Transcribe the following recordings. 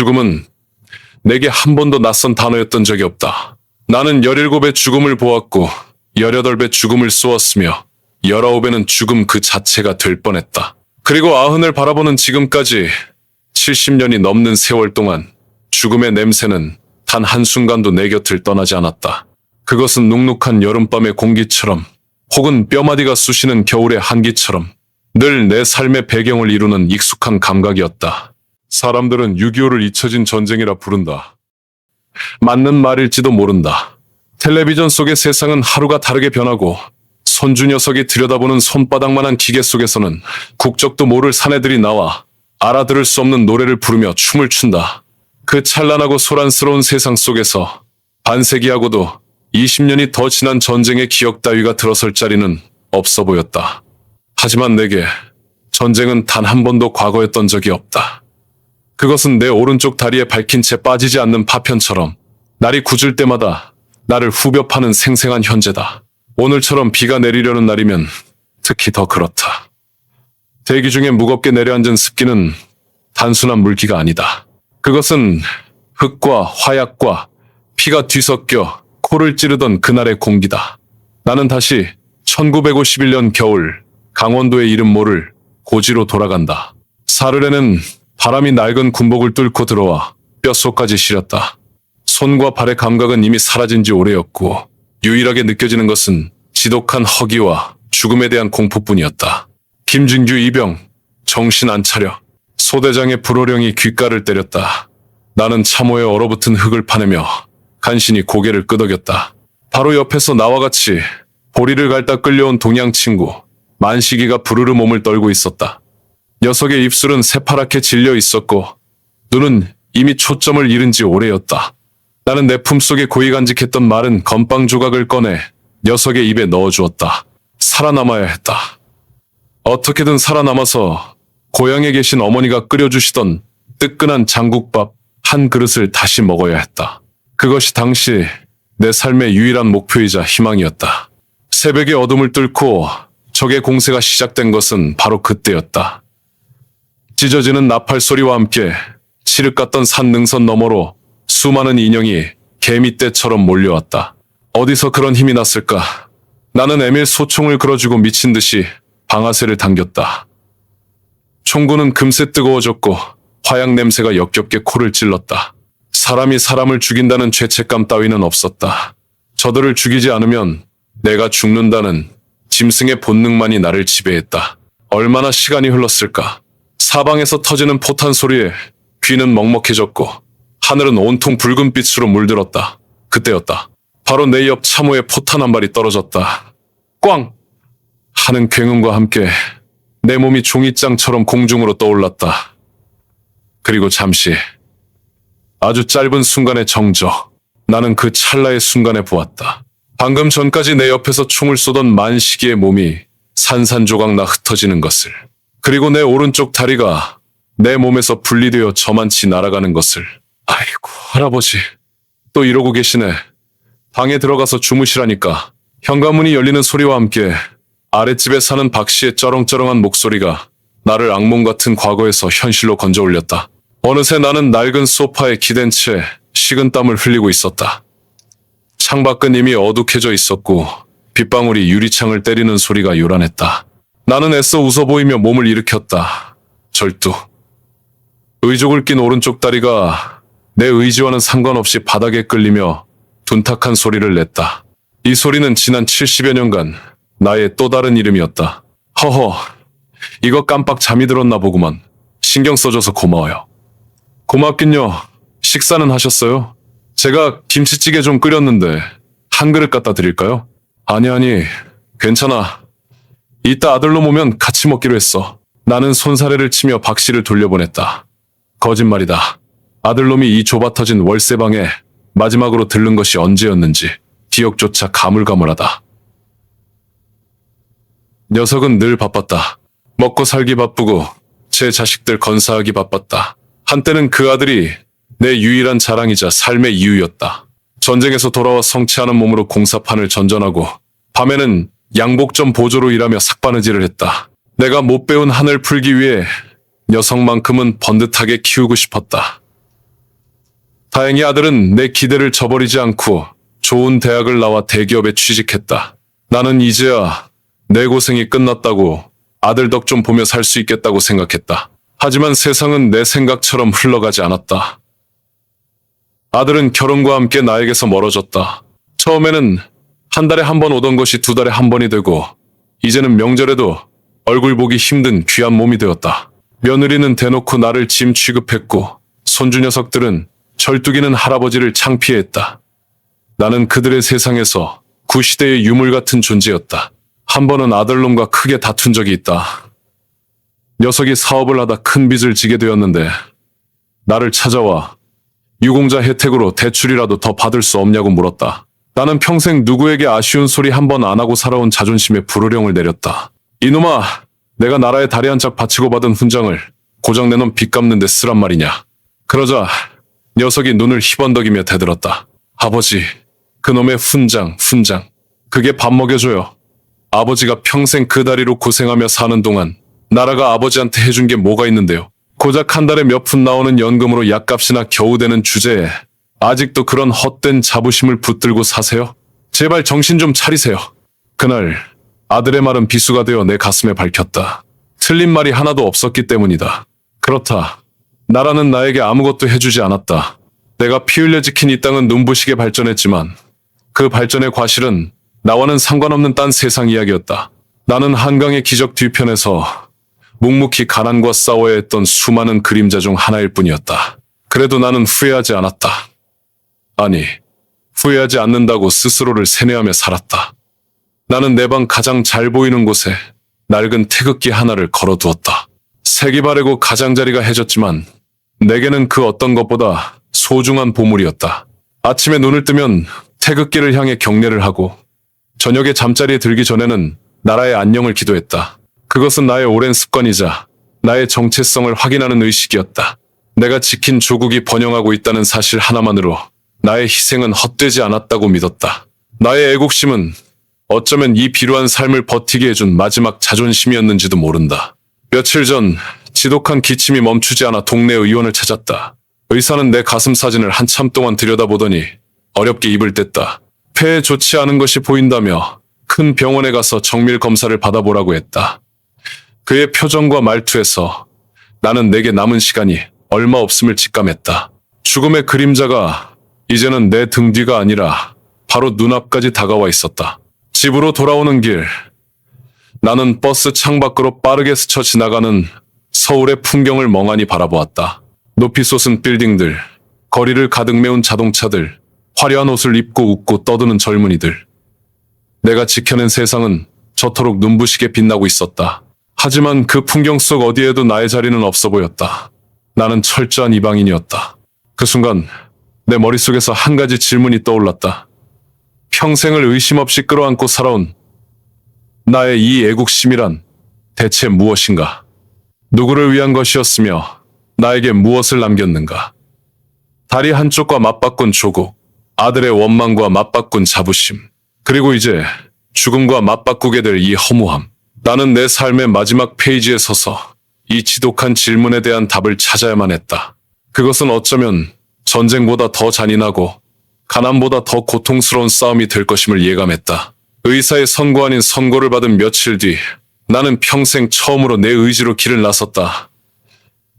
죽음은 내게 한 번도 낯선 단어였던 적이 없다. 나는 17의 죽음을 보았고 18의 죽음을 쏘았으며 19에는 죽음 그 자체가 될 뻔했다. 그리고 90을 바라보는 지금까지 70년이 넘는 세월 동안 죽음의 냄새는 단 한순간도 내 곁을 떠나지 않았다. 그것은 눅눅한 여름밤의 공기처럼 혹은 뼈마디가 쑤시는 겨울의 한기처럼 늘 내 삶의 배경을 이루는 익숙한 감각이었다. 사람들은 6.25를 잊혀진 전쟁이라 부른다. 맞는 말일지도 모른다. 텔레비전 속의 세상은 하루가 다르게 변하고 손주 녀석이 들여다보는 손바닥만한 기계 속에서는 국적도 모를 사내들이 나와 알아들을 수 없는 노래를 부르며 춤을 춘다. 그 찬란하고 소란스러운 세상 속에서 반세기하고도 20년이 더 지난 전쟁의 기억 따위가 들어설 자리는 없어 보였다. 하지만 내게 전쟁은 단 한 번도 과거였던 적이 없다. 그것은 내 오른쪽 다리에 박힌 채 빠지지 않는 파편처럼 날이 굳을 때마다 나를 후벼 파는 생생한 현재다. 오늘처럼 비가 내리려는 날이면 특히 더 그렇다. 대기 중에 무겁게 내려앉은 습기는 단순한 물기가 아니다. 그것은 흙과 화약과 피가 뒤섞여 코를 찌르던 그날의 공기다. 나는 다시 1951년 겨울 강원도의 이름 모를 고지로 돌아간다. 사흘에는 바람이 낡은 군복을 뚫고 들어와 뼛속까지 시렸다. 손과 발의 감각은 이미 사라진 지 오래였고 유일하게 느껴지는 것은 지독한 허기와 죽음에 대한 공포뿐이었다. 김진규 이병, 정신 안 차려. 소대장의 불호령이 귓가를 때렸다. 나는 참호에 얼어붙은 흙을 파내며 간신히 고개를 끄덕였다. 바로 옆에서 나와 같이 보리를 갈다 끌려온 동양 친구 만식이가 부르르 몸을 떨고 있었다. 녀석의 입술은 새파랗게 질려 있었고 눈은 이미 초점을 잃은 지 오래였다. 나는 내 품속에 고이 간직했던 마른 건빵 조각을 꺼내 녀석의 입에 넣어주었다. 살아남아야 했다. 어떻게든 살아남아서 고향에 계신 어머니가 끓여주시던 뜨끈한 장국밥 한 그릇을 다시 먹어야 했다. 그것이 당시 내 삶의 유일한 목표이자 희망이었다. 새벽의 어둠을 뚫고 적의 공세가 시작된 것은 바로 그때였다. 찢어지는 나팔 소리와 함께 칠흑 같던 산 능선 너머로 수많은 인형이 개미떼처럼 몰려왔다. 어디서 그런 힘이 났을까? 나는 에밀 소총을 걸어주고 미친 듯이 방아쇠를 당겼다. 총구는 금세 뜨거워졌고 화약 냄새가 역겹게 코를 찔렀다. 사람이 사람을 죽인다는 죄책감 따위는 없었다. 저들을 죽이지 않으면 내가 죽는다는 짐승의 본능만이 나를 지배했다. 얼마나 시간이 흘렀을까? 사방에서 터지는 포탄 소리에 귀는 먹먹해졌고 하늘은 온통 붉은 빛으로 물들었다. 그때였다. 바로 내 옆 참호에 포탄 한 발이 떨어졌다. 꽝! 하는 굉음과 함께 내 몸이 종이장처럼 공중으로 떠올랐다. 그리고 잠시 아주 짧은 순간의 정적. 나는 그 찰나의 순간에 보았다. 방금 전까지 내 옆에서 총을 쏘던 만식이의 몸이 산산조각 나 흩어지는 것을. 그리고 내 오른쪽 다리가 내 몸에서 분리되어 저만치 날아가는 것을. 아이고 할아버지 또 이러고 계시네. 방에 들어가서 주무시라니까. 현관문이 열리는 소리와 함께 아랫집에 사는 박씨의 쩌렁쩌렁한 목소리가 나를 악몽 같은 과거에서 현실로 건져 올렸다. 어느새 나는 낡은 소파에 기댄 채 식은땀을 흘리고 있었다. 창밖은 이미 어둑해져 있었고 빗방울이 유리창을 때리는 소리가 요란했다. 나는 애써 웃어 보이며 몸을 일으켰다. 절뚝. 의족을 낀 오른쪽 다리가 내 의지와는 상관없이 바닥에 끌리며 둔탁한 소리를 냈다. 이 소리는 지난 70여 년간 나의 또 다른 이름이었다. 허허, 이거 깜빡 잠이 들었나 보구만. 신경 써줘서 고마워요. 고맙긴요. 식사는 하셨어요? 제가 김치찌개 좀 끓였는데 한 그릇 갖다 드릴까요? 아니, 괜찮아. 이따 아들놈 오면 같이 먹기로 했어. 나는 손사래를 치며 박씨를 돌려보냈다. 거짓말이다. 아들놈이 이 좁아터진 월세방에 마지막으로 들른 것이 언제였는지 기억조차 가물가물하다. 녀석은 늘 바빴다. 먹고 살기 바쁘고 제 자식들 건사하기 바빴다. 한때는 그 아들이 내 유일한 자랑이자 삶의 이유였다. 전쟁에서 돌아와 성취하는 몸으로 공사판을 전전하고 밤에는 양복점 보조로 일하며 삭바느질을 했다. 내가 못 배운 한을 풀기 위해 녀석만큼은 번듯하게 키우고 싶었다. 다행히 아들은 내 기대를 저버리지 않고 좋은 대학을 나와 대기업에 취직했다. 나는 이제야 내 고생이 끝났다고 아들 덕 좀 보며 살 수 있겠다고 생각했다. 하지만 세상은 내 생각처럼 흘러가지 않았다. 아들은 결혼과 함께 나에게서 멀어졌다. 처음에는 한 달에 한 번 오던 것이 두 달에 한 번이 되고 이제는 명절에도 얼굴 보기 힘든 귀한 몸이 되었다. 며느리는 대놓고 나를 짐 취급했고 손주 녀석들은 절뚝이는 할아버지를 창피했다. 나는 그들의 세상에서 구시대의 유물 같은 존재였다. 한 번은 아들놈과 크게 다툰 적이 있다. 녀석이 사업을 하다 큰 빚을 지게 되었는데 나를 찾아와 유공자 혜택으로 대출이라도 더 받을 수 없냐고 물었다. 나는 평생 누구에게 아쉬운 소리 한 번 안 하고 살아온 자존심에 불호령을 내렸다. 이놈아, 내가 나라에 다리 한 짝 바치고 받은 훈장을 고작 내 놈 빚 갚는 데 쓰란 말이냐. 그러자 녀석이 눈을 희번덕이며 대들었다. 아버지, 그놈의 훈장. 그게 밥 먹여줘요. 아버지가 평생 그 다리로 고생하며 사는 동안 나라가 아버지한테 해준 게 뭐가 있는데요. 고작 한 달에 몇 푼 나오는 연금으로 약값이나 겨우 되는 주제에 아직도 그런 헛된 자부심을 붙들고 사세요? 제발 정신 좀 차리세요. 그날 아들의 말은 비수가 되어 내 가슴에 밝혔다. 틀린 말이 하나도 없었기 때문이다. 그렇다. 나라는 나에게 아무것도 해주지 않았다. 내가 피 흘려 지킨 이 땅은 눈부시게 발전했지만 그 발전의 과실은 나와는 상관없는 딴 세상 이야기였다. 나는 한강의 기적 뒤편에서 묵묵히 가난과 싸워야 했던 수많은 그림자 중 하나일 뿐이었다. 그래도 나는 후회하지 않았다. 아니, 후회하지 않는다고 스스로를 세뇌하며 살았다. 나는 내 방 가장 잘 보이는 곳에 낡은 태극기 하나를 걸어두었다. 색이 바래고 가장자리가 해졌지만 내게는 그 어떤 것보다 소중한 보물이었다. 아침에 눈을 뜨면 태극기를 향해 경례를 하고 저녁에 잠자리에 들기 전에는 나라의 안녕을 기도했다. 그것은 나의 오랜 습관이자 나의 정체성을 확인하는 의식이었다. 내가 지킨 조국이 번영하고 있다는 사실 하나만으로 나의 희생은 헛되지 않았다고 믿었다. 나의 애국심은 어쩌면 이 비루한 삶을 버티게 해준 마지막 자존심이었는지도 모른다. 며칠 전 지독한 기침이 멈추지 않아 동네 의원을 찾았다. 의사는 내 가슴 사진을 한참 동안 들여다보더니 어렵게 입을 뗐다. 폐에 좋지 않은 것이 보인다며 큰 병원에 가서 정밀 검사를 받아보라고 했다. 그의 표정과 말투에서 나는 내게 남은 시간이 얼마 없음을 직감했다. 죽음의 그림자가 이제는 내 등 뒤가 아니라 바로 눈앞까지 다가와 있었다. 집으로 돌아오는 길, 나는 버스 창밖으로 빠르게 스쳐 지나가는 서울의 풍경을 멍하니 바라보았다. 높이 솟은 빌딩들, 거리를 가득 메운 자동차들, 화려한 옷을 입고 웃고 떠드는 젊은이들. 내가 지켜낸 세상은 저토록 눈부시게 빛나고 있었다. 하지만 그 풍경 속 어디에도 나의 자리는 없어 보였다. 나는 철저한 이방인이었다. 그 순간 내 머릿속에서 한 가지 질문이 떠올랐다. 평생을 의심 없이 끌어안고 살아온 나의 이 애국심이란 대체 무엇인가? 누구를 위한 것이었으며 나에게 무엇을 남겼는가? 다리 한쪽과 맞바꾼 조국, 아들의 원망과 맞바꾼 자부심, 그리고 이제 죽음과 맞바꾸게 될 이 허무함. 나는 내 삶의 마지막 페이지에 서서 이 지독한 질문에 대한 답을 찾아야만 했다. 그것은 어쩌면 전쟁보다 더 잔인하고 가난보다 더 고통스러운 싸움이 될 것임을 예감했다. 의사의 선고 아닌 선고를 받은 며칠 뒤 나는 평생 처음으로 내 의지로 길을 나섰다.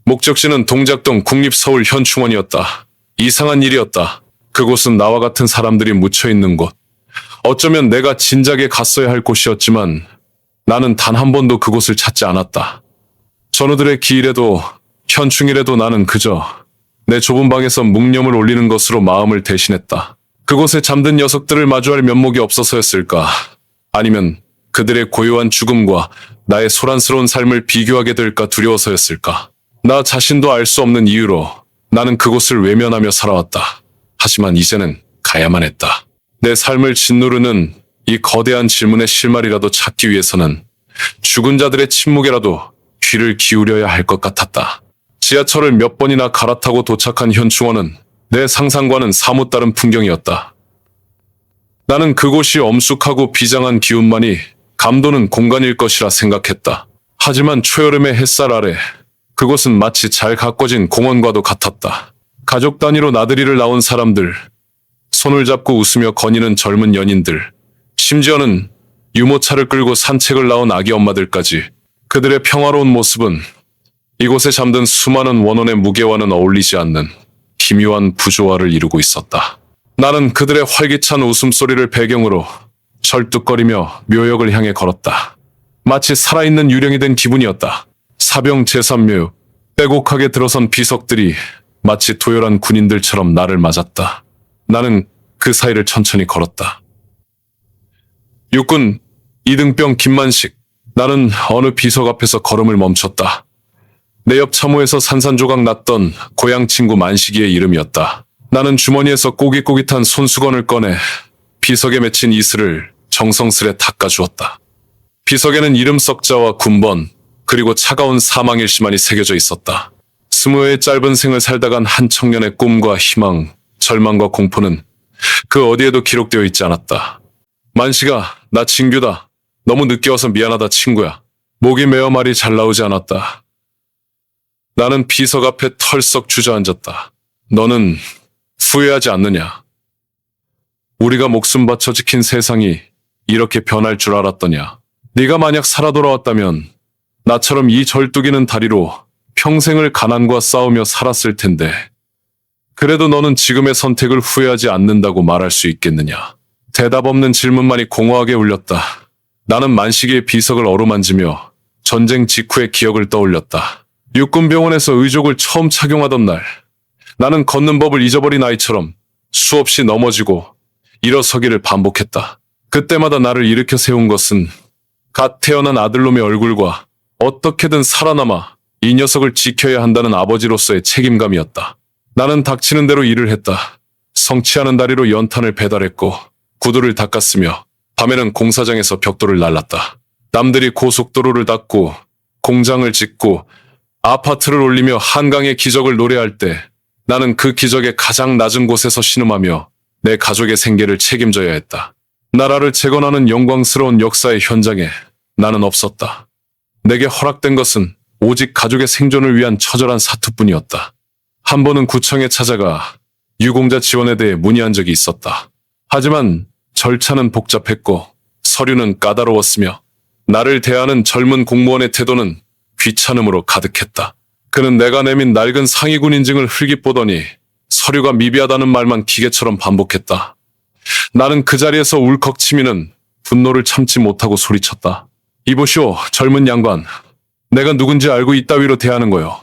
목적지는 동작동 국립서울현충원이었다. 이상한 일이었다. 그곳은 나와 같은 사람들이 묻혀있는 곳. 어쩌면 내가 진작에 갔어야 할 곳이었지만 나는 단 한 번도 그곳을 찾지 않았다. 전우들의 기일에도 현충일에도 나는 그저 내 좁은 방에서 묵념을 올리는 것으로 마음을 대신했다. 그곳에 잠든 녀석들을 마주할 면목이 없어서였을까? 아니면 그들의 고요한 죽음과 나의 소란스러운 삶을 비교하게 될까 두려워서였을까? 나 자신도 알 수 없는 이유로 나는 그곳을 외면하며 살아왔다. 하지만 이제는 가야만 했다. 내 삶을 짓누르는 이 거대한 질문의 실마리라도 찾기 위해서는 죽은 자들의 침묵에라도 귀를 기울여야 할 것 같았다. 지하철을 몇 번이나 갈아타고 도착한 현충원은 내 상상과는 사뭇 다른 풍경이었다. 나는 그곳이 엄숙하고 비장한 기운만이 감도는 공간일 것이라 생각했다. 하지만 초여름의 햇살 아래 그곳은 마치 잘 가꿔진 공원과도 같았다. 가족 단위로 나들이를 나온 사람들, 손을 잡고 웃으며 거니는 젊은 연인들, 심지어는 유모차를 끌고 산책을 나온 아기 엄마들까지 그들의 평화로운 모습은 이곳에 잠든 수많은 원혼의 무게와는 어울리지 않는 희미한 부조화를 이루고 있었다. 나는 그들의 활기찬 웃음소리를 배경으로 절뚝거리며 묘역을 향해 걸었다. 마치 살아있는 유령이 된 기분이었다. 사병 제3묘, 빼곡하게 들어선 비석들이 마치 도열한 군인들처럼 나를 맞았다. 나는 그 사이를 천천히 걸었다. 육군 이등병 김만식. 나는 어느 비석 앞에서 걸음을 멈췄다. 내 옆 참호에서 산산조각 났던 고향 친구 만식이의 이름이었다. 나는 주머니에서 꼬깃꼬깃한 손수건을 꺼내 비석에 맺힌 이슬을 정성스레 닦아주었다. 비석에는 이름 석자와 군번, 그리고 차가운 사망일시만이 새겨져 있었다. 20회의 짧은 생을 살다간 한 청년의 꿈과 희망, 절망과 공포는 그 어디에도 기록되어 있지 않았다. 만식아, 나 진규다. 너무 늦게 와서 미안하다, 친구야. 목이 메어 말이 잘 나오지 않았다. 나는 비석 앞에 털썩 주저앉았다. 너는 후회하지 않느냐? 우리가 목숨 바쳐 지킨 세상이 이렇게 변할 줄 알았더냐? 네가 만약 살아 돌아왔다면 나처럼 이 절뚝이는 다리로 평생을 가난과 싸우며 살았을 텐데, 그래도 너는 지금의 선택을 후회하지 않는다고 말할 수 있겠느냐? 대답 없는 질문만이 공허하게 울렸다. 나는 만식이의 비석을 어루만지며 전쟁 직후의 기억을 떠올렸다. 육군병원에서 의족을 처음 착용하던 날, 나는 걷는 법을 잊어버린 아이처럼 수없이 넘어지고 일어서기를 반복했다. 그때마다 나를 일으켜 세운 것은 갓 태어난 아들놈의 얼굴과 어떻게든 살아남아 이 녀석을 지켜야 한다는 아버지로서의 책임감이었다. 나는 닥치는 대로 일을 했다. 성취하는 다리로 연탄을 배달했고 구두를 닦았으며 밤에는 공사장에서 벽돌을 날랐다. 남들이 고속도로를 닦고 공장을 짓고 아파트를 올리며 한강의 기적을 노래할 때 나는 그 기적의 가장 낮은 곳에서 신음하며 내 가족의 생계를 책임져야 했다. 나라를 재건하는 영광스러운 역사의 현장에 나는 없었다. 내게 허락된 것은 오직 가족의 생존을 위한 처절한 사투뿐이었다. 한 번은 구청에 찾아가 유공자 지원에 대해 문의한 적이 있었다. 하지만 절차는 복잡했고 서류는 까다로웠으며 나를 대하는 젊은 공무원의 태도는 귀찮음으로 가득했다. 그는 내가 내민 낡은 상위군 인증을 흘깃보더니 서류가 미비하다는 말만 기계처럼 반복했다. 나는 그 자리에서 울컥치미는 분노를 참지 못하고 소리쳤다. 이보시오, 젊은 양반. 내가 누군지 알고 이따위로 대하는 거요.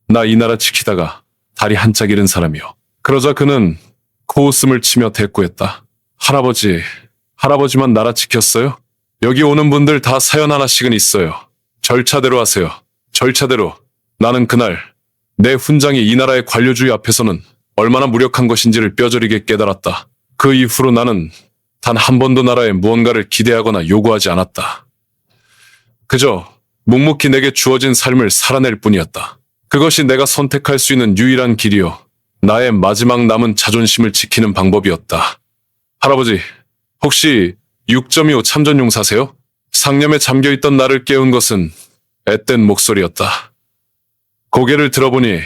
나 이 나라 지키다가 다리 한짝 잃은 사람이요. 그러자 그는 코웃음을 치며 대꾸했다. 할아버지만 나라 지켰어요? 여기 오는 분들 다 사연 하나씩은 있어요. 절차대로 하세요. 절차대로. 나는 그날 내 훈장이 이 나라의 관료주의 앞에서는 얼마나 무력한 것인지를 뼈저리게 깨달았다. 그 이후로 나는 단 한 번도 나라에 무언가를 기대하거나 요구하지 않았다. 그저 묵묵히 내게 주어진 삶을 살아낼 뿐이었다. 그것이 내가 선택할 수 있는 유일한 길이요. 나의 마지막 남은 자존심을 지키는 방법이었다. 할아버지, 혹시 6.25 참전용사세요? 상념에 잠겨있던 나를 깨운 것은 앳된 목소리였다. 고개를 들어보니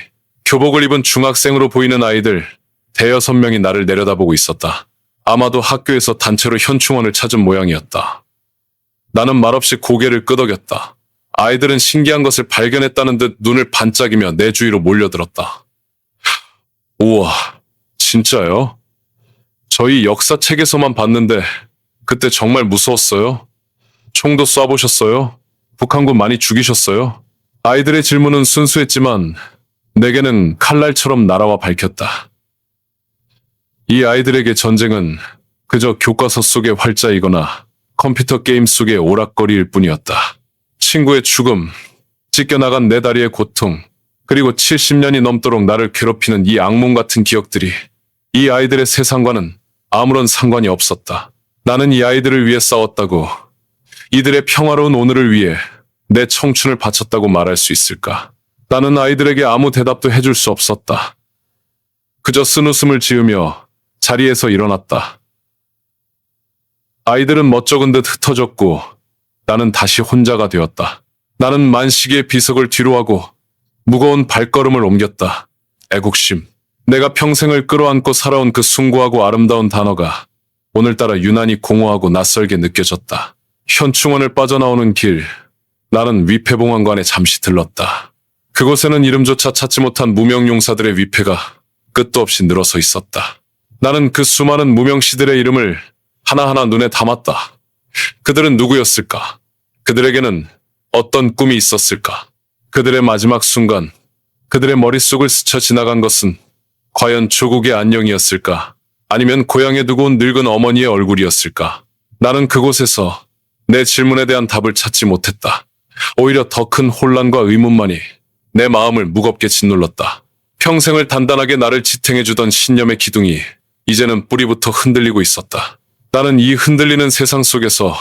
교복을 입은 중학생으로 보이는 아이들 대여섯 명이 나를 내려다보고 있었다. 아마도 학교에서 단체로 현충원을 찾은 모양이었다. 나는 말없이 고개를 끄덕였다. 아이들은 신기한 것을 발견했다는 듯 눈을 반짝이며 내 주위로 몰려들었다. 우와, 진짜요? 저희 역사책에서만 봤는데 그때 정말 무서웠어요? 총도 쏴보셨어요? 북한군 많이 죽이셨어요? 아이들의 질문은 순수했지만 내게는 칼날처럼 날아와 밝혔다. 이 아이들에게 전쟁은 그저 교과서 속의 활자이거나 컴퓨터 게임 속의 오락거리일 뿐이었다. 친구의 죽음, 찢겨나간 내 다리의 고통, 그리고 70년이 넘도록 나를 괴롭히는 이 악몽 같은 기억들이 이 아이들의 세상과는 아무런 상관이 없었다. 나는 이 아이들을 위해 싸웠다고, 이들의 평화로운 오늘을 위해 내 청춘을 바쳤다고 말할 수 있을까? 나는 아이들에게 아무 대답도 해줄 수 없었다. 그저 쓴웃음을 지으며 자리에서 일어났다. 아이들은 멋쩍은 듯 흩어졌고 나는 다시 혼자가 되었다. 나는 만식의 비석을 뒤로하고 무거운 발걸음을 옮겼다. 애국심, 내가 평생을 끌어안고 살아온 그 숭고하고 아름다운 단어가 오늘따라 유난히 공허하고 낯설게 느껴졌다. 현충원을 빠져나오는 길, 나는 위패봉황관에 잠시 들렀다. 그곳에는 이름조차 찾지 못한 무명용사들의 위패가 끝도 없이 늘어서 있었다. 나는 그 수많은 무명시들의 이름을 하나하나 눈에 담았다. 그들은 누구였을까? 그들에게는 어떤 꿈이 있었을까? 그들의 마지막 순간, 그들의 머릿속을 스쳐 지나간 것은 과연 조국의 안녕이었을까? 아니면 고향에 두고 온 늙은 어머니의 얼굴이었을까? 나는 그곳에서 내 질문에 대한 답을 찾지 못했다. 오히려 더 큰 혼란과 의문만이 내 마음을 무겁게 짓눌렀다. 평생을 단단하게 나를 지탱해주던 신념의 기둥이 이제는 뿌리부터 흔들리고 있었다. 나는 이 흔들리는 세상 속에서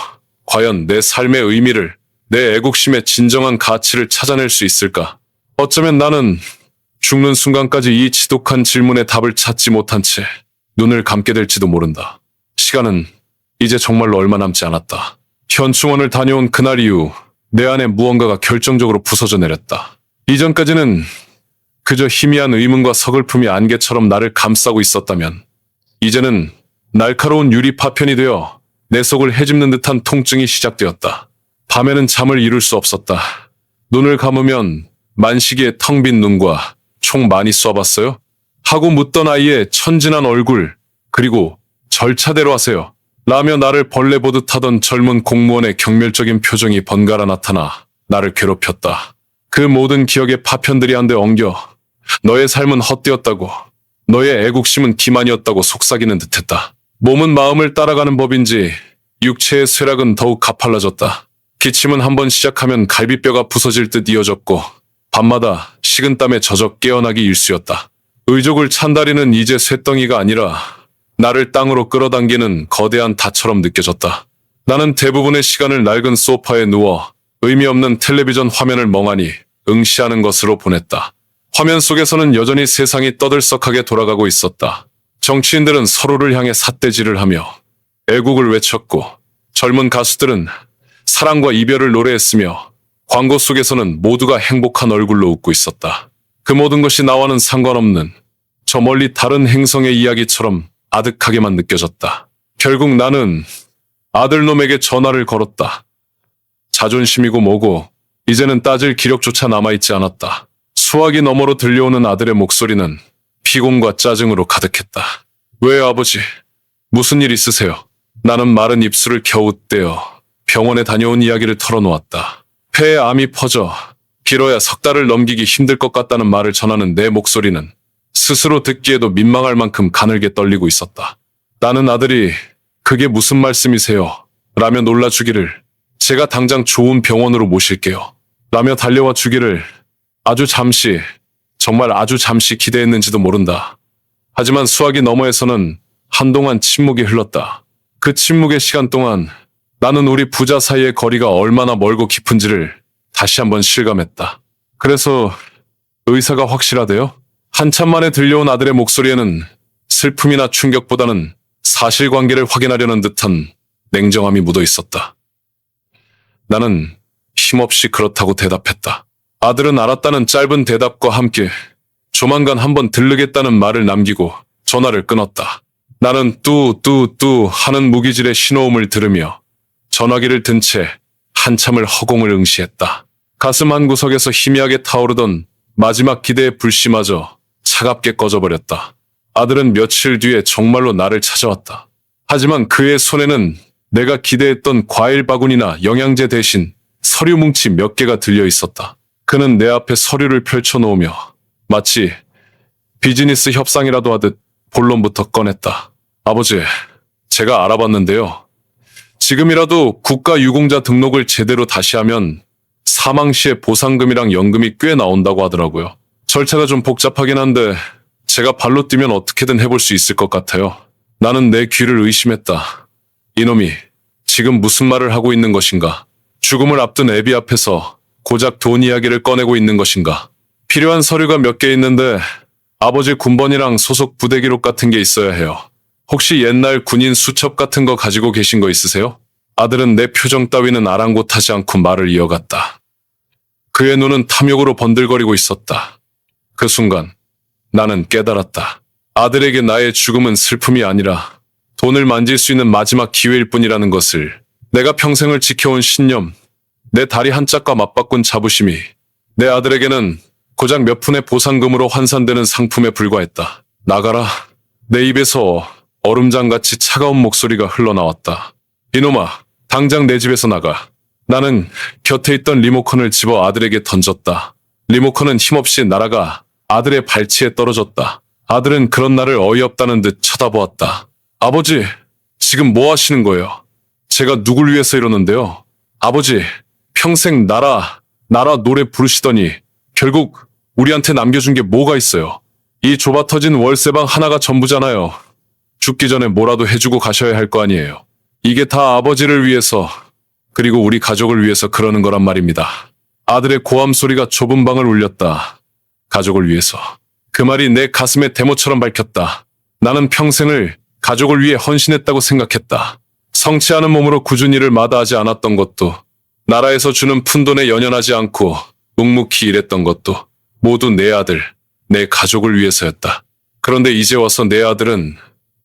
과연 내 삶의 의미를, 내 애국심의 진정한 가치를 찾아낼 수 있을까? 어쩌면 나는 죽는 순간까지 이 지독한 질문에 답을 찾지 못한 채 눈을 감게 될지도 모른다. 시간은 이제 정말로 얼마 남지 않았다. 현충원을 다녀온 그날 이후 내 안에 무언가가 결정적으로 부서져 내렸다. 이전까지는 그저 희미한 의문과 서글픔이 안개처럼 나를 감싸고 있었다면 이제는 날카로운 유리 파편이 되어 내 속을 헤집는 듯한 통증이 시작되었다. 밤에는 잠을 이룰 수 없었다. 눈을 감으면 만식이의 텅 빈 눈과 총 많이 쏴봤어요? 하고 묻던 아이의 천진한 얼굴, 그리고 절차대로 하세요. 라며 나를 벌레 보듯 하던 젊은 공무원의 경멸적인 표정이 번갈아 나타나 나를 괴롭혔다. 그 모든 기억의 파편들이 한데 엉겨 너의 삶은 헛되었다고, 너의 애국심은 기만이었다고 속삭이는 듯했다. 몸은 마음을 따라가는 법인지 육체의 쇠락은 더욱 가팔라졌다. 기침은 한번 시작하면 갈비뼈가 부서질 듯 이어졌고 밤마다 식은땀에 젖어 깨어나기 일쑤였다. 의족을 찬다리는 이제 쇳덩이가 아니라 나를 땅으로 끌어당기는 거대한 닷처럼 느껴졌다. 나는 대부분의 시간을 낡은 소파에 누워 의미 없는 텔레비전 화면을 멍하니 응시하는 것으로 보냈다. 화면 속에서는 여전히 세상이 떠들썩하게 돌아가고 있었다. 정치인들은 서로를 향해 삿대질을 하며 애국을 외쳤고 젊은 가수들은 사랑과 이별을 노래했으며 광고 속에서는 모두가 행복한 얼굴로 웃고 있었다. 그 모든 것이 나와는 상관없는 저 멀리 다른 행성의 이야기처럼 아득하게만 느껴졌다. 결국 나는 아들놈에게 전화를 걸었다. 자존심이고 뭐고 이제는 따질 기력조차 남아있지 않았다. 수화기 너머로 들려오는 아들의 목소리는 피곤과 짜증으로 가득했다. 왜 아버지? 무슨 일 있으세요? 나는 마른 입술을 겨우 떼어 병원에 다녀온 이야기를 털어놓았다. 폐에 암이 퍼져 길어야 석 달을 넘기기 힘들 것 같다는 말을 전하는 내 목소리는 스스로 듣기에도 민망할 만큼 가늘게 떨리고 있었다. 나는 아들이 그게 무슨 말씀이세요? 라며 놀라주기를 제가 당장 좋은 병원으로 모실게요. 라며 달려와 주기를 아주 잠시, 정말 아주 잠시 기대했는지도 모른다. 하지만 수화기 너머에서는 한동안 침묵이 흘렀다. 그 침묵의 시간 동안 나는 우리 부자 사이의 거리가 얼마나 멀고 깊은지를 다시 한번 실감했다. 그래서 의사가 확실하대요? 한참 만에 들려온 아들의 목소리에는 슬픔이나 충격보다는 사실관계를 확인하려는 듯한 냉정함이 묻어 있었다. 나는 힘없이 그렇다고 대답했다. 아들은 알았다는 짧은 대답과 함께 조만간 한번 들르겠다는 말을 남기고 전화를 끊었다. 나는 뚜뚜뚜 하는 무기질의 신호음을 들으며 전화기를 든 채 한참을 허공을 응시했다. 가슴 한구석에서 희미하게 타오르던 마지막 기대의 불씨마저 차갑게 꺼져버렸다. 아들은 며칠 뒤에 정말로 나를 찾아왔다. 하지만 그의 손에는 내가 기대했던 과일 바구니나 영양제 대신 서류 뭉치 몇 개가 들려 있었다. 그는 내 앞에 서류를 펼쳐놓으며 마치 비즈니스 협상이라도 하듯 본론부터 꺼냈다. 아버지, 제가 알아봤는데요. 지금이라도 국가유공자 등록을 제대로 다시 하면 사망 시에 보상금이랑 연금이 꽤 나온다고 하더라고요. 절차가 좀 복잡하긴 한데 제가 발로 뛰면 어떻게든 해볼 수 있을 것 같아요. 나는 내 귀를 의심했다. 이놈이 지금 무슨 말을 하고 있는 것인가? 죽음을 앞둔 애비 앞에서 고작 돈 이야기를 꺼내고 있는 것인가? 필요한 서류가 몇 개 있는데 아버지 군번이랑 소속 부대 기록 같은 게 있어야 해요. 혹시 옛날 군인 수첩 같은 거 가지고 계신 거 있으세요? 아들은 내 표정 따위는 아랑곳하지 않고 말을 이어갔다. 그의 눈은 탐욕으로 번들거리고 있었다. 그 순간 나는 깨달았다. 아들에게 나의 죽음은 슬픔이 아니라 돈을 만질 수 있는 마지막 기회일 뿐이라는 것을, 내가 평생을 지켜온 신념, 내 다리 한 짝과 맞바꾼 자부심이 내 아들에게는 고작 몇 푼의 보상금으로 환산되는 상품에 불과했다. 나가라. 내 입에서 얼음장같이 차가운 목소리가 흘러나왔다. 이놈아, 당장 내 집에서 나가. 나는 곁에 있던 리모컨을 집어 아들에게 던졌다. 리모컨은 힘없이 날아가 아들의 발치에 떨어졌다. 아들은 그런 나를 어이없다는 듯 쳐다보았다. 아버지, 지금 뭐 하시는 거예요? 제가 누굴 위해서 이러는데요? 아버지, 평생 나라 노래 부르시더니 결국 우리한테 남겨준 게 뭐가 있어요? 이 좁아터진 월세방 하나가 전부잖아요. 죽기 전에 뭐라도 해주고 가셔야 할 거 아니에요. 이게 다 아버지를 위해서, 그리고 우리 가족을 위해서 그러는 거란 말입니다. 아들의 고함 소리가 좁은 방을 울렸다. 가족을 위해서. 그 말이 내 가슴에 대모처럼 밝혔다. 나는 평생을 가족을 위해 헌신했다고 생각했다. 성취하는 몸으로 꾸준히 일을 마다하지 않았던 것도, 나라에서 주는 푼돈에 연연하지 않고 묵묵히 일했던 것도 모두 내 아들, 내 가족을 위해서였다. 그런데 이제 와서 내 아들은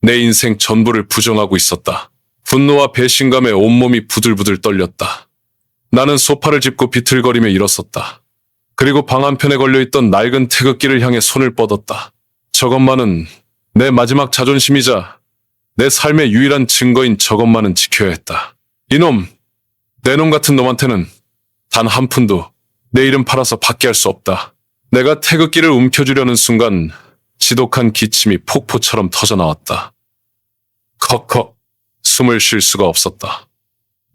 내 인생 전부를 부정하고 있었다. 분노와 배신감에 온몸이 부들부들 떨렸다. 나는 소파를 짚고 비틀거리며 일었었다. 그리고 방 한편에 걸려있던 낡은 태극기를 향해 손을 뻗었다. 저것만은 내 마지막 자존심이자 내 삶의 유일한 증거인 저것만은 지켜야 했다. 이놈, 내 놈 같은 놈한테는 단 한 푼도 내 이름 팔아서 받게 할 수 없다. 내가 태극기를 움켜쥐려는 순간 지독한 기침이 폭포처럼 터져나왔다. 컥컥, 숨을 쉴 수가 없었다.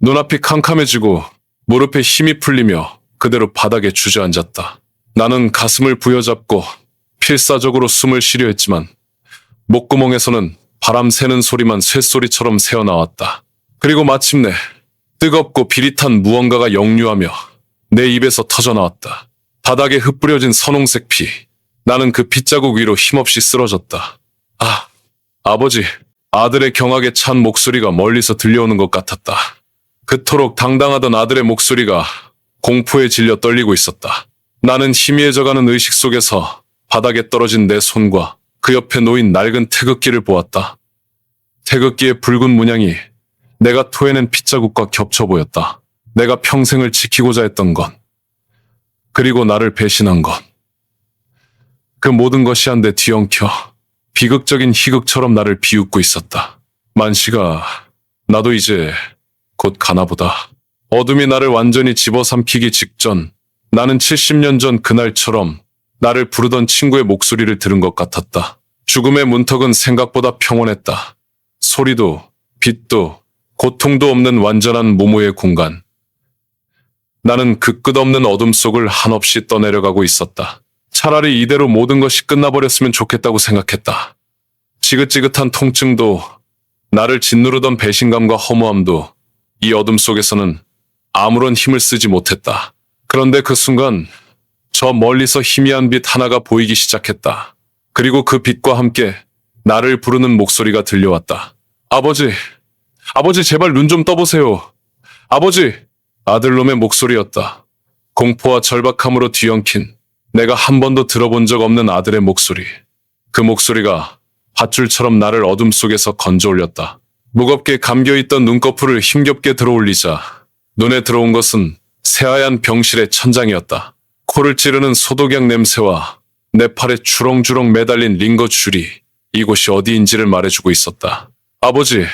눈앞이 캄캄해지고 무릎에 힘이 풀리며 그대로 바닥에 주저앉았다. 나는 가슴을 부여잡고 필사적으로 숨을 쉬려 했지만 목구멍에서는 바람 새는 소리만 쇳소리처럼 새어나왔다. 그리고 마침내 뜨겁고 비릿한 무언가가 역류하며 내 입에서 터져나왔다. 바닥에 흩뿌려진 선홍색 피. 나는 그 핏자국 위로 힘없이 쓰러졌다. 아, 아버지. 아들의 경악에 찬 목소리가 멀리서 들려오는 것 같았다. 그토록 당당하던 아들의 목소리가 공포에 질려 떨리고 있었다. 나는 희미해져가는 의식 속에서 바닥에 떨어진 내 손과 그 옆에 놓인 낡은 태극기를 보았다. 태극기의 붉은 문양이 내가 토해낸 핏자국과 겹쳐 보였다. 내가 평생을 지키고자 했던 것, 그리고 나를 배신한 것. 그 모든 것이 한데 뒤엉켜 비극적인 희극처럼 나를 비웃고 있었다. 만시가, 나도 이제 곧 가나보다. 어둠이 나를 완전히 집어삼키기 직전 나는 70년 전 그날처럼 나를 부르던 친구의 목소리를 들은 것 같았다. 죽음의 문턱은 생각보다 평온했다. 소리도, 빛도, 고통도 없는 완전한 무모의 공간. 나는 그 끝없는 어둠 속을 한없이 떠내려가고 있었다. 차라리 이대로 모든 것이 끝나버렸으면 좋겠다고 생각했다. 지긋지긋한 통증도, 나를 짓누르던 배신감과 허무함도 이 어둠 속에서는 아무런 힘을 쓰지 못했다. 그런데 그 순간 저 멀리서 희미한 빛 하나가 보이기 시작했다. 그리고 그 빛과 함께 나를 부르는 목소리가 들려왔다. 아버지, 아버지 제발 눈 좀 떠보세요. 아버지! 아들놈의 목소리였다. 공포와 절박함으로 뒤엉킨 내가 한 번도 들어본 적 없는 아들의 목소리. 그 목소리가 밧줄처럼 나를 어둠 속에서 건져 올렸다. 무겁게 감겨있던 눈꺼풀을 힘겹게 들어올리자 눈에 들어온 것은 새하얀 병실의 천장이었다. 코를 찌르는 소독약 냄새와 내 팔에 주렁주렁 매달린 링거 줄이 이곳이 어디인지를 말해주고 있었다. 아버지,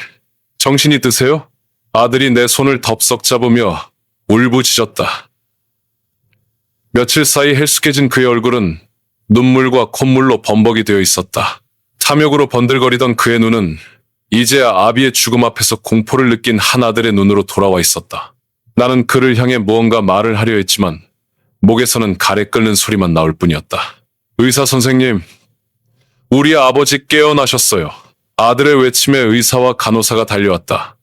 정신이 드세요? 아들이 내 손을 덥석 잡으며 울부짖었다. 며칠 사이 헬쑥해진 그의 얼굴은 눈물과 콧물로 범벅이 되어 있었다. 탐욕으로 번들거리던 그의 눈은 이제야 아비의 죽음 앞에서 공포를 느낀 한 아들의 눈으로 돌아와 있었다. 나는 그를 향해 무언가 말을 하려 했지만 목에서는 가래 끓는 소리만 나올 뿐이었다. 의사 선생님, 우리 아버지 깨어나셨어요. 아들의 외침에 의사와 간호사가 달려왔다.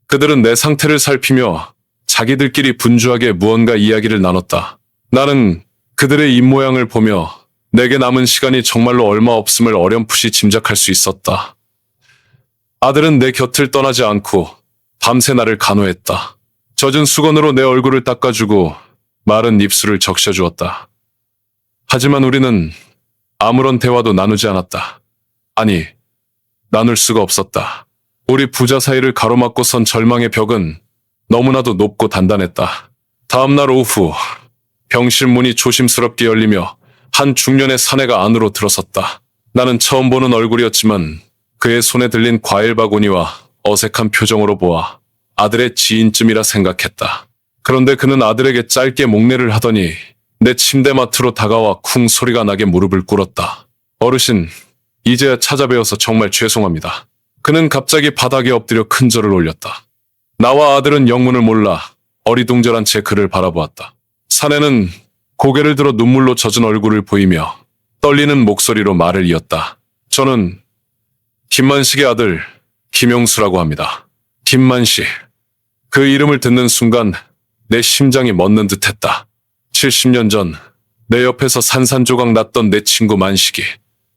그들은 내 상태를 살피며 자기들끼리 분주하게 무언가 이야기를 나눴다. 나는 그들의 입모양을 보며 내게 남은 시간이 정말로 얼마 없음을 어렴풋이 짐작할 수 있었다. 아들은 내 곁을 떠나지 않고 밤새 나를 간호했다. 젖은 수건으로 내 얼굴을 닦아주고 마른 입술을 적셔주었다. 하지만 우리는 아무런 대화도 나누지 않았다. 아니, 나눌 수가 없었다. 우리 부자 사이를 가로막고 선 절망의 벽은 너무나도 높고 단단했다. 다음날 오후, 병실 문이 조심스럽게 열리며 한 중년의 사내가 안으로 들어섰다. 나는 처음 보는 얼굴이었지만 그의 손에 들린 과일 바구니와 어색한 표정으로 보아 아들의 지인쯤이라 생각했다. 그런데 그는 아들에게 짧게 목례를 하더니 내 침대맡으로 다가와 쿵 소리가 나게 무릎을 꿇었다. 어르신, 이제야 찾아뵈어서 정말 죄송합니다. 그는 갑자기 바닥에 엎드려 큰 절을 올렸다. 나와 아들은 영문을 몰라 어리둥절한 채 그를 바라보았다. 사내는 고개를 들어 눈물로 젖은 얼굴을 보이며 떨리는 목소리로 말을 이었다. 저는 김만식의 아들 김용수라고 합니다. 김만식. 그 이름을 듣는 순간 내 심장이 멎는 듯했다. 70년 전 내 옆에서 산산조각 났던 내 친구 만식이.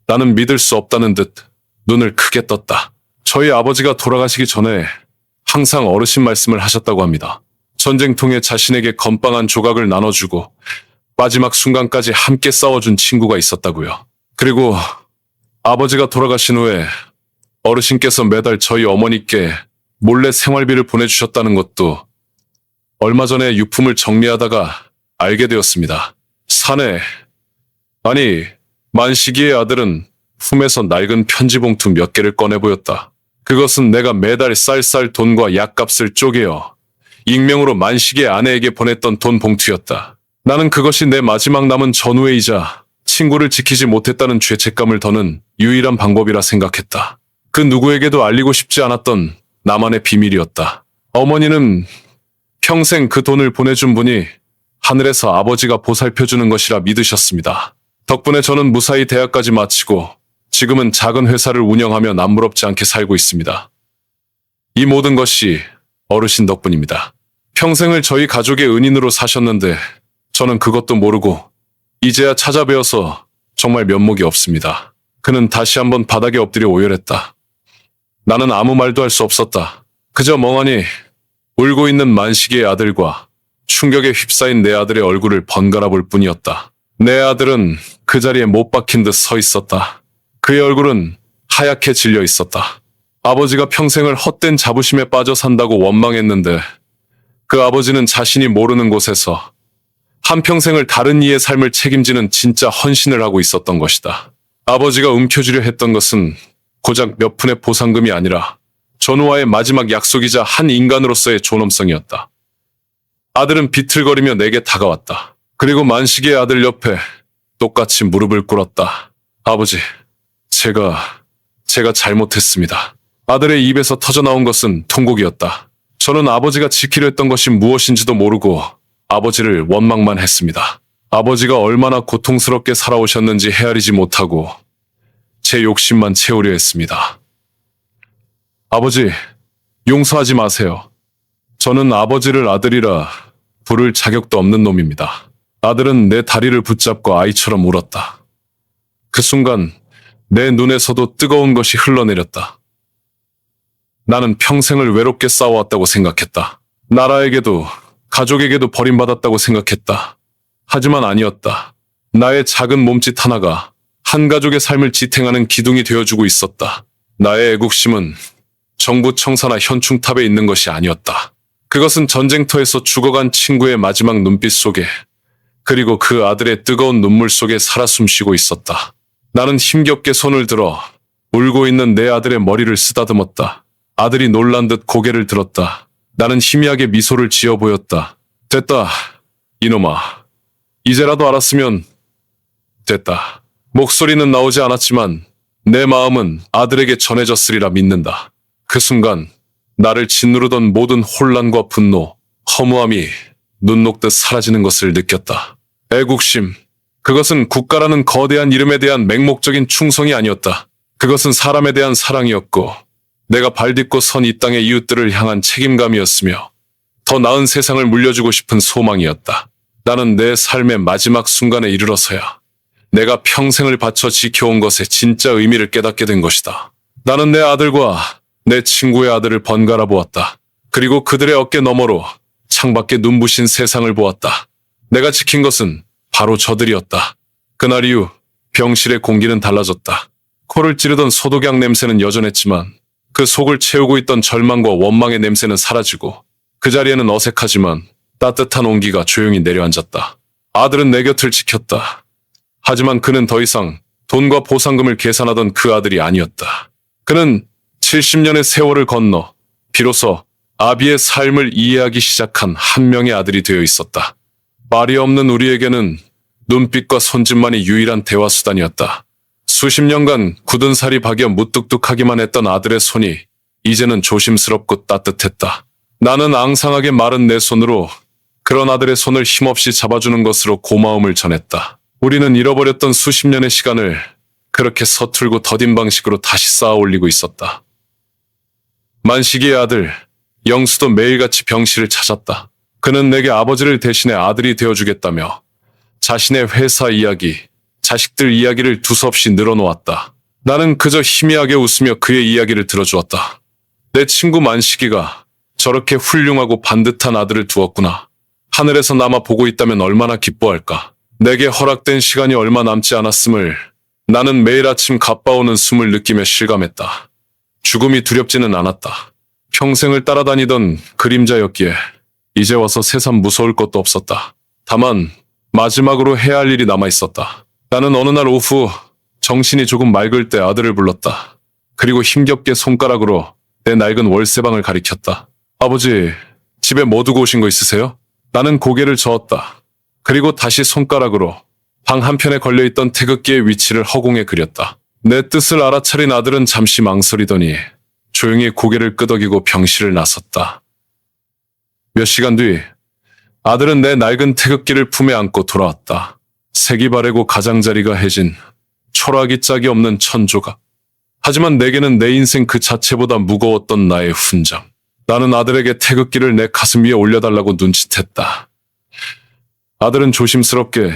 나는 믿을 수 없다는 듯 눈을 크게 떴다. 저희 아버지가 돌아가시기 전에 항상 어르신 말씀을 하셨다고 합니다. 전쟁통에 자신에게 건빵한 조각을 나눠주고 마지막 순간까지 함께 싸워준 친구가 있었다고요. 그리고 아버지가 돌아가신 후에 어르신께서 매달 저희 어머니께 몰래 생활비를 보내주셨다는 것도 얼마 전에 유품을 정리하다가 알게 되었습니다. 사내, 아니 만식이의 아들은 품에서 낡은 편지 봉투 몇 개를 꺼내 보였다. 그것은 내가 매달 쌀쌀 돈과 약값을 쪼개어 익명으로 만식이의 아내에게 보냈던 돈 봉투였다. 나는 그것이 내 마지막 남은 전우회이자 친구를 지키지 못했다는 죄책감을 더는 유일한 방법이라 생각했다. 그 누구에게도 알리고 싶지 않았던 나만의 비밀이었다. 어머니는 평생 그 돈을 보내준 분이 하늘에서 아버지가 보살펴주는 것이라 믿으셨습니다. 덕분에 저는 무사히 대학까지 마치고 지금은 작은 회사를 운영하며 남부럽지 않게 살고 있습니다. 이 모든 것이 어르신 덕분입니다. 평생을 저희 가족의 은인으로 사셨는데 저는 그것도 모르고 이제야 찾아뵈어서 정말 면목이 없습니다. 그는 다시 한번 바닥에 엎드려 오열했다. 나는 아무 말도 할 수 없었다. 그저 멍하니 울고 있는 만식이의 아들과 충격에 휩싸인 내 아들의 얼굴을 번갈아 볼 뿐이었다. 내 아들은 그 자리에 못 박힌 듯 서 있었다. 그의 얼굴은 하얗게 질려 있었다. 아버지가 평생을 헛된 자부심에 빠져 산다고 원망했는데 그 아버지는 자신이 모르는 곳에서 한평생을 다른 이의 삶을 책임지는 진짜 헌신을 하고 있었던 것이다. 아버지가 움켜쥐려 했던 것은 고작 몇 푼의 보상금이 아니라 전우와의 마지막 약속이자 한 인간으로서의 존엄성이었다. 아들은 비틀거리며 내게 다가왔다. 그리고 만식이의 아들 옆에 똑같이 무릎을 꿇었다. 아버지, 제가 잘못했습니다. 아들의 입에서 터져나온 것은 통곡이었다. 저는 아버지가 지키려 했던 것이 무엇인지도 모르고 아버지를 원망만 했습니다. 아버지가 얼마나 고통스럽게 살아오셨는지 헤아리지 못하고 제 욕심만 채우려 했습니다. 아버지, 용서하지 마세요. 저는 아버지를 아들이라 부를 자격도 없는 놈입니다. 아들은 내 다리를 붙잡고 아이처럼 울었다. 그 순간 내 눈에서도 뜨거운 것이 흘러내렸다. 나는 평생을 외롭게 싸워왔다고 생각했다. 나라에게도 가족에게도 버림받았다고 생각했다. 하지만 아니었다. 나의 작은 몸짓 하나가 한 가족의 삶을 지탱하는 기둥이 되어주고 있었다. 나의 애국심은 정부 청사나 현충탑에 있는 것이 아니었다. 그것은 전쟁터에서 죽어간 친구의 마지막 눈빛 속에 그리고 그 아들의 뜨거운 눈물 속에 살아 숨쉬고 있었다. 나는 힘겹게 손을 들어 울고 있는 내 아들의 머리를 쓰다듬었다. 아들이 놀란 듯 고개를 들었다. 나는 희미하게 미소를 지어 보였다. 됐다, 이놈아. 이제라도 알았으면 됐다. 목소리는 나오지 않았지만 내 마음은 아들에게 전해졌으리라 믿는다. 그 순간 나를 짓누르던 모든 혼란과 분노, 허무함이 눈 녹듯 사라지는 것을 느꼈다. 애국심, 그것은 국가라는 거대한 이름에 대한 맹목적인 충성이 아니었다. 그것은 사람에 대한 사랑이었고 내가 발딛고 선 이 땅의 이웃들을 향한 책임감이었으며 더 나은 세상을 물려주고 싶은 소망이었다. 나는 내 삶의 마지막 순간에 이르러서야 내가 평생을 바쳐 지켜온 것의 진짜 의미를 깨닫게 된 것이다. 나는 내 아들과 내 친구의 아들을 번갈아 보았다. 그리고 그들의 어깨 너머로 창밖에 눈부신 세상을 보았다. 내가 지킨 것은 바로 저들이었다. 그날 이후 병실의 공기는 달라졌다. 코를 찌르던 소독약 냄새는 여전했지만 그 속을 채우고 있던 절망과 원망의 냄새는 사라지고 그 자리에는 어색하지만 따뜻한 온기가 조용히 내려앉았다. 아들은 내 곁을 지켰다. 하지만 그는 더 이상 돈과 보상금을 계산하던 그 아들이 아니었다. 그는 70년의 세월을 건너 비로소 아비의 삶을 이해하기 시작한 한 명의 아들이 되어 있었다. 말이 없는 우리에게는 눈빛과 손짓만이 유일한 대화 수단이었다. 수십 년간 굳은 살이 박여 무뚝뚝하기만 했던 아들의 손이 이제는 조심스럽고 따뜻했다. 나는 앙상하게 마른 내 손으로 그런 아들의 손을 힘없이 잡아주는 것으로 고마움을 전했다. 우리는 잃어버렸던 수십 년의 시간을 그렇게 서툴고 더딘 방식으로 다시 쌓아 올리고 있었다. 만식이의 아들 영수도 매일같이 병실을 찾았다. 그는 내게 아버지를 대신해 아들이 되어주겠다며 자신의 회사 이야기, 자식들 이야기를 두서없이 늘어놓았다. 나는 그저 희미하게 웃으며 그의 이야기를 들어주었다. 내 친구 만식이가 저렇게 훌륭하고 반듯한 아들을 두었구나. 하늘에서 남아 보고 있다면 얼마나 기뻐할까. 내게 허락된 시간이 얼마 남지 않았음을 나는 매일 아침 가빠오는 숨을 느끼며 실감했다. 죽음이 두렵지는 않았다. 평생을 따라다니던 그림자였기에 이제 와서 새삼 무서울 것도 없었다. 다만 마지막으로 해야 할 일이 남아있었다. 나는 어느 날 오후 정신이 조금 맑을 때 아들을 불렀다. 그리고 힘겹게 손가락으로 내 낡은 월세방을 가리켰다. 아버지, 집에 뭐 두고 오신 거 있으세요? 나는 고개를 저었다. 그리고 다시 손가락으로 방 한편에 걸려있던 태극기의 위치를 허공에 그렸다. 내 뜻을 알아차린 아들은 잠시 망설이더니 조용히 고개를 끄덕이고 병실을 나섰다. 몇 시간 뒤 아들은 내 낡은 태극기를 품에 안고 돌아왔다. 색이 바래고 가장자리가 해진 초라하기 짝이 없는 천조각. 하지만 내게는 내 인생 그 자체보다 무거웠던 나의 훈장. 나는 아들에게 태극기를 내 가슴 위에 올려달라고 눈짓했다. 아들은 조심스럽게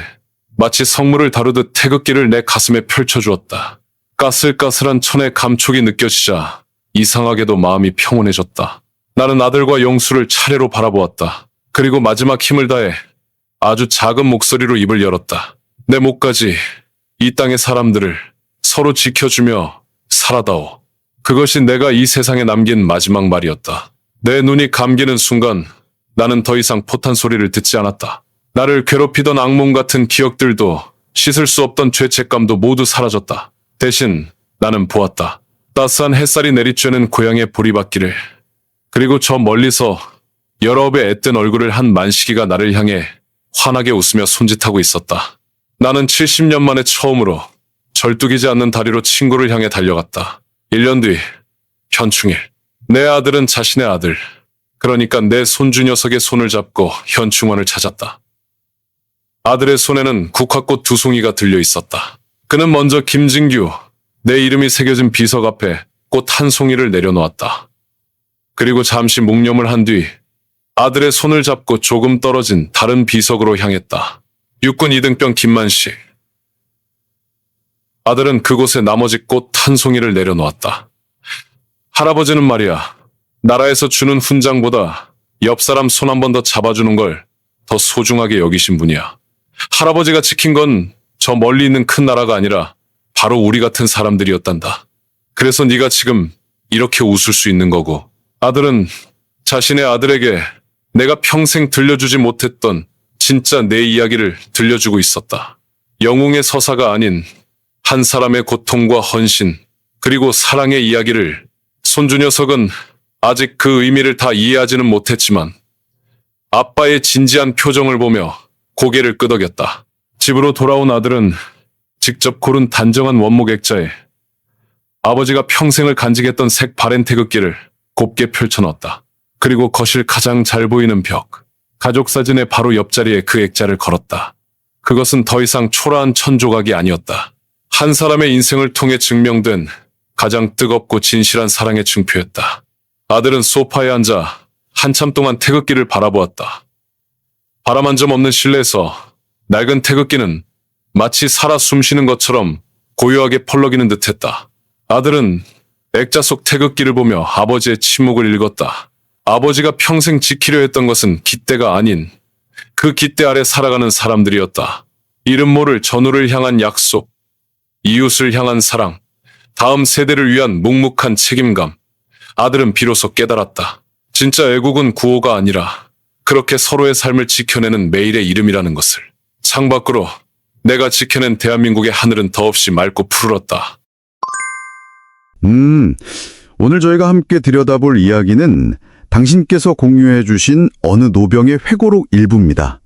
마치 성물을 다루듯 태극기를 내 가슴에 펼쳐주었다. 까슬까슬한 천의 감촉이 느껴지자 이상하게도 마음이 평온해졌다. 나는 아들과 영수를 차례로 바라보았다. 그리고 마지막 힘을 다해 아주 작은 목소리로 입을 열었다. 내 목까지 이 땅의 사람들을 서로 지켜주며 살아다오. 그것이 내가 이 세상에 남긴 마지막 말이었다. 내 눈이 감기는 순간 나는 더 이상 포탄 소리를 듣지 않았다. 나를 괴롭히던 악몽 같은 기억들도 씻을 수 없던 죄책감도 모두 사라졌다. 대신 나는 보았다. 따스한 햇살이 내리쬐는 고향의 보리밭길을. 그리고 저 멀리서 여러 배 앳된 얼굴을 한 만식이가 나를 향해 환하게 웃으며 손짓하고 있었다. 나는 70년 만에 처음으로 절뚝이지 않는 다리로 친구를 향해 달려갔다. 1년 뒤 현충일. 내 아들은 자신의 아들, 그러니까 내 손주 녀석의 손을 잡고 현충원을 찾았다. 아들의 손에는 국화꽃 2송이가 들려 있었다. 그는 먼저 김진규, 내 이름이 새겨진 비석 앞에 꽃 1송이를 내려놓았다. 그리고 잠시 묵념을 한 뒤 아들의 손을 잡고 조금 떨어진 다른 비석으로 향했다. 육군 2등병 김만식. 아들은 그곳에 나머지 꽃 1송이를 내려놓았다. 할아버지는 말이야, 나라에서 주는 훈장보다 옆 사람 손 한 번 더 잡아주는 걸 더 소중하게 여기신 분이야. 할아버지가 지킨 건 저 멀리 있는 큰 나라가 아니라 바로 우리 같은 사람들이었단다. 그래서 네가 지금 이렇게 웃을 수 있는 거고. 아들은 자신의 아들에게 내가 평생 들려주지 못했던 진짜 내 이야기를 들려주고 있었다. 영웅의 서사가 아닌 한 사람의 고통과 헌신, 그리고 사랑의 이야기를. 손주 녀석은 아직 그 의미를 다 이해하지는 못했지만 아빠의 진지한 표정을 보며 고개를 끄덕였다. 집으로 돌아온 아들은 직접 고른 단정한 원목 액자에 아버지가 평생을 간직했던 색 바랜 태극기를 곱게 펼쳐넣었다. 그리고 거실 가장 잘 보이는 벽, 가족 사진의 바로 옆자리에 그 액자를 걸었다. 그것은 더 이상 초라한 천조각이 아니었다. 한 사람의 인생을 통해 증명된 가장 뜨겁고 진실한 사랑의 증표였다. 아들은 소파에 앉아 한참 동안 태극기를 바라보았다. 바람 한 점 없는 실내에서 낡은 태극기는 마치 살아 숨쉬는 것처럼 고요하게 펄럭이는 듯했다. 아들은 액자 속 태극기를 보며 아버지의 침묵을 읽었다. 아버지가 평생 지키려 했던 것은 깃대가 아닌 그 깃대 아래 살아가는 사람들이었다. 이름 모를 전우를 향한 약속, 이웃을 향한 사랑, 다음 세대를 위한 묵묵한 책임감. 아들은 비로소 깨달았다. 진짜 애국은 구호가 아니라 그렇게 서로의 삶을 지켜내는 매일의 이름이라는 것을. 창밖으로 내가 지켜낸 대한민국의 하늘은 더없이 맑고 푸르렀다. 오늘 저희가 함께 들여다볼 이야기는 당신께서 공유해 주신 어느 노병의 회고록 일부입니다.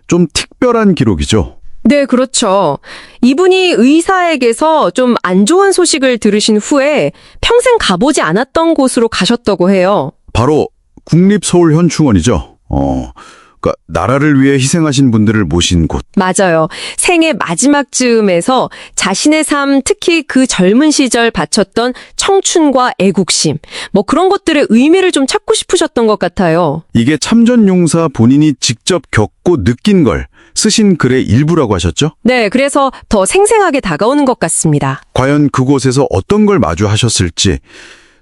좀 특별한 기록이죠. 네, 그렇죠. 이분이 의사에게서 좀 안 좋은 소식을 들으신 후에 평생 가보지 않았던 곳으로 가셨다고 해요. 바로 국립서울현충원이죠. 그러니까 나라를 위해 희생하신 분들을 모신 곳. 맞아요. 생애 마지막 즈음에서 자신의 삶, 특히 그 젊은 시절 바쳤던 청춘과 애국심, 뭐 그런 것들의 의미를 좀 찾고 싶으셨던 것 같아요. 이게 참전용사 본인이 직접 겪고 느낀 걸 쓰신 글의 일부라고 하셨죠? 네, 그래서 더 생생하게 다가오는 것 같습니다. 과연 그곳에서 어떤 걸 마주하셨을지,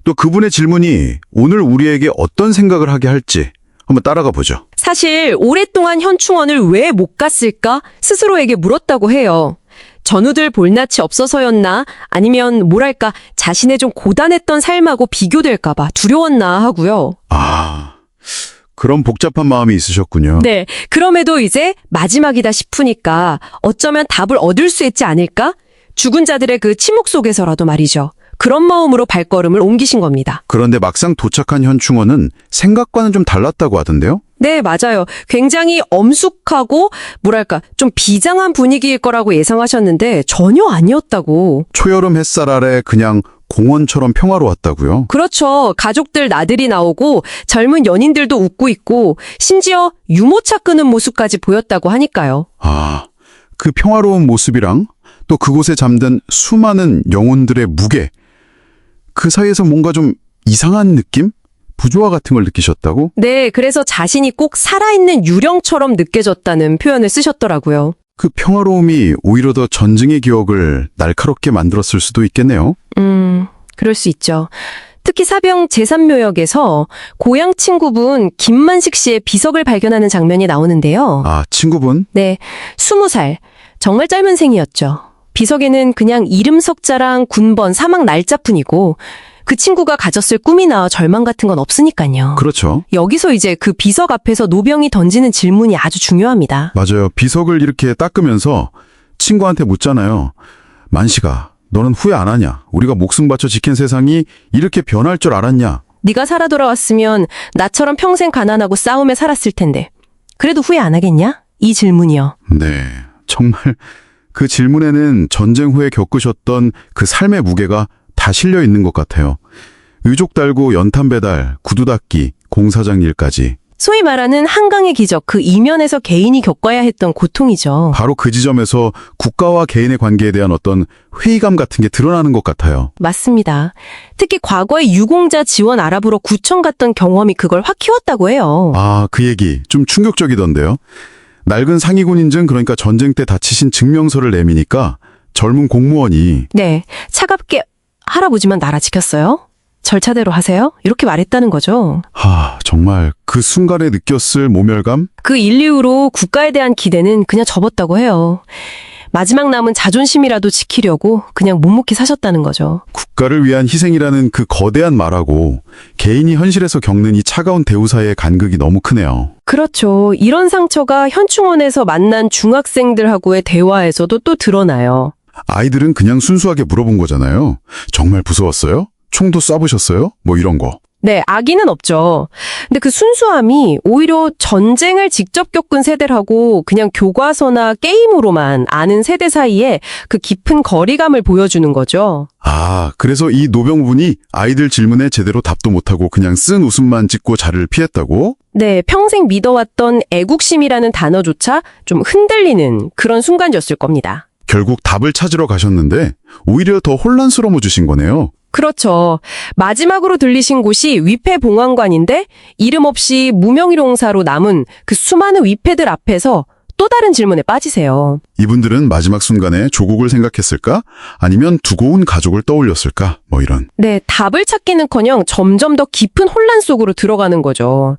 또 그분의 질문이 오늘 우리에게 어떤 생각을 하게 할지 한번 따라가 보죠. 사실 오랫동안 현충원을 왜 못 갔을까 스스로에게 물었다고 해요. 전우들 볼낯이 없어서였나 아니면 뭐랄까 자신의 좀 고단했던 삶하고 비교될까 봐 두려웠나 하고요. 그런 복잡한 마음이 있으셨군요. 네, 그럼에도 이제 마지막이다 싶으니까 어쩌면 답을 얻을 수 있지 않을까? 죽은 자들의 그 침묵 속에서라도 말이죠. 그런 마음으로 발걸음을 옮기신 겁니다. 그런데 막상 도착한 현충원은 생각과는 좀 달랐다고 하던데요? 네, 맞아요. 굉장히 엄숙하고 뭐랄까 좀 비장한 분위기일 거라고 예상하셨는데 전혀 아니었다고. 초여름 햇살 아래 그냥 공원처럼 평화로웠다고요? 그렇죠. 가족들 나들이 나오고 젊은 연인들도 웃고 있고 심지어 유모차 끄는 모습까지 보였다고 하니까요. 그 평화로운 모습이랑 또 그곳에 잠든 수많은 영혼들의 무게, 그 사이에서 뭔가 좀 이상한 느낌? 부조화 같은 걸 느끼셨다고? 네, 그래서 자신이 꼭 살아있는 유령처럼 느껴졌다는 표현을 쓰셨더라고요. 그 평화로움이 오히려 더 전쟁의 기억을 날카롭게 만들었을 수도 있겠네요. 그럴 수 있죠. 특히 사병 제3묘역에서 고향 친구분 김만식 씨의 비석을 발견하는 장면이 나오는데요. 친구분? 네, 20살. 정말 짧은 생이었죠. 비석에는 그냥 이름 석자랑 군번, 사망 날짜뿐이고 그 친구가 가졌을 꿈이나 절망 같은 건 없으니까요. 그렇죠. 여기서 이제 그 비석 앞에서 노병이 던지는 질문이 아주 중요합니다. 맞아요. 비석을 이렇게 닦으면서 친구한테 묻잖아요. 만식아, 너는 후회 안 하냐? 우리가 목숨 바쳐 지킨 세상이 이렇게 변할 줄 알았냐? 네가 살아 돌아왔으면 나처럼 평생 가난하고 싸움에 살았을 텐데 그래도 후회 안 하겠냐? 이 질문이요. 네, 정말 그 질문에는 전쟁 후에 겪으셨던 그 삶의 무게가 다 실려 있는 것 같아요. 의족 달고 연탄 배달, 구두 닦기, 공사장 일까지. 소위 말하는 한강의 기적, 그 이면에서 개인이 겪어야 했던 고통이죠. 바로 그 지점에서 국가와 개인의 관계에 대한 어떤 회의감 같은 게 드러나는 것 같아요. 맞습니다. 특히 과거에 유공자 지원 알아보러 구청 갔던 경험이 그걸 확 키웠다고 해요. 그 얘기 좀 충격적이던데요. 낡은 상위군 인증, 그러니까 전쟁 때 다치신 증명서를 내미니까 젊은 공무원이 네, 차갑게 할아버지만 나라 지켰어요? 절차대로 하세요? 이렇게 말했다는 거죠. 정말 그 순간에 느꼈을 모멸감? 그 일 이후로 국가에 대한 기대는 그냥 접었다고 해요. 마지막 남은 자존심이라도 지키려고 그냥 묵묵히 사셨다는 거죠. 국가를 위한 희생이라는 그 거대한 말하고 개인이 현실에서 겪는 이 차가운 대우 사이의 간극이 너무 크네요. 그렇죠. 이런 상처가 현충원에서 만난 중학생들하고의 대화에서도 또 드러나요. 아이들은 그냥 순수하게 물어본 거잖아요. 정말 무서웠어요? 총도 쏴보셨어요? 뭐 이런 거. 네, 악의는 없죠. 근데 그 순수함이 오히려 전쟁을 직접 겪은 세대라고 그냥 교과서나 게임으로만 아는 세대 사이에 그 깊은 거리감을 보여주는 거죠. 그래서 이 노병분이 아이들 질문에 제대로 답도 못하고 그냥 쓴 웃음만 짓고 자리를 피했다고? 네, 평생 믿어왔던 애국심이라는 단어조차 좀 흔들리는 그런 순간이었을 겁니다. 결국 답을 찾으러 가셨는데 오히려 더 혼란스러워지신 거네요. 그렇죠. 마지막으로 들리신 곳이 위패봉안관인데 이름 없이 무명일용사로 남은 그 수많은 위패들 앞에서 또 다른 질문에 빠지세요. 이분들은 마지막 순간에 조국을 생각했을까? 아니면 두고 온 가족을 떠올렸을까? 뭐 이런. 네, 답을 찾기는커녕 점점 더 깊은 혼란 속으로 들어가는 거죠.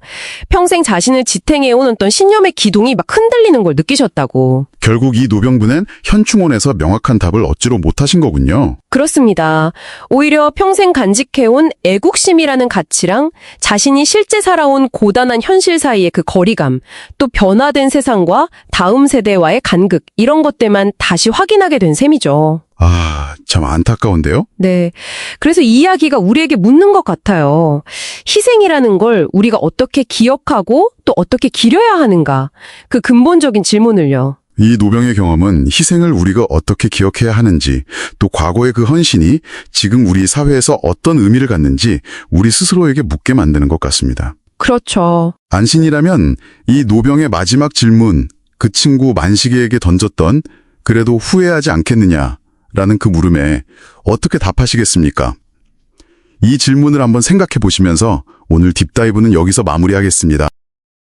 평생 자신을 지탱해온 어떤 신념의 기둥이 막 흔들리는 걸 느끼셨다고. 결국 이 노병부는 현충원에서 명확한 답을 얻지로 못하신 거군요. 그렇습니다. 오히려 평생 간직해온 애국심이라는 가치랑 자신이 실제 살아온 고단한 현실 사이의 그 거리감, 또 변화된 세상과 다음 세대와의 간극, 이런 것들만 다시 확인하게 된 셈이죠. 아, 참 안타까운데요? 네. 그래서 이 이야기가 우리에게 묻는 것 같아요. 희생이라는 걸 우리가 어떻게 기억하고 또 어떻게 기려야 하는가. 그 근본적인 질문을요. 이 노병의 경험은 희생을 우리가 어떻게 기억해야 하는지, 또 과거의 그 헌신이 지금 우리 사회에서 어떤 의미를 갖는지 우리 스스로에게 묻게 만드는 것 같습니다. 그렇죠. 안신이라면 이 노병의 마지막 질문, 그 친구 만식이에게 던졌던 그래도 후회하지 않겠느냐라는 그 물음에 어떻게 답하시겠습니까? 이 질문을 한번 생각해 보시면서 오늘 딥다이브는 여기서 마무리하겠습니다.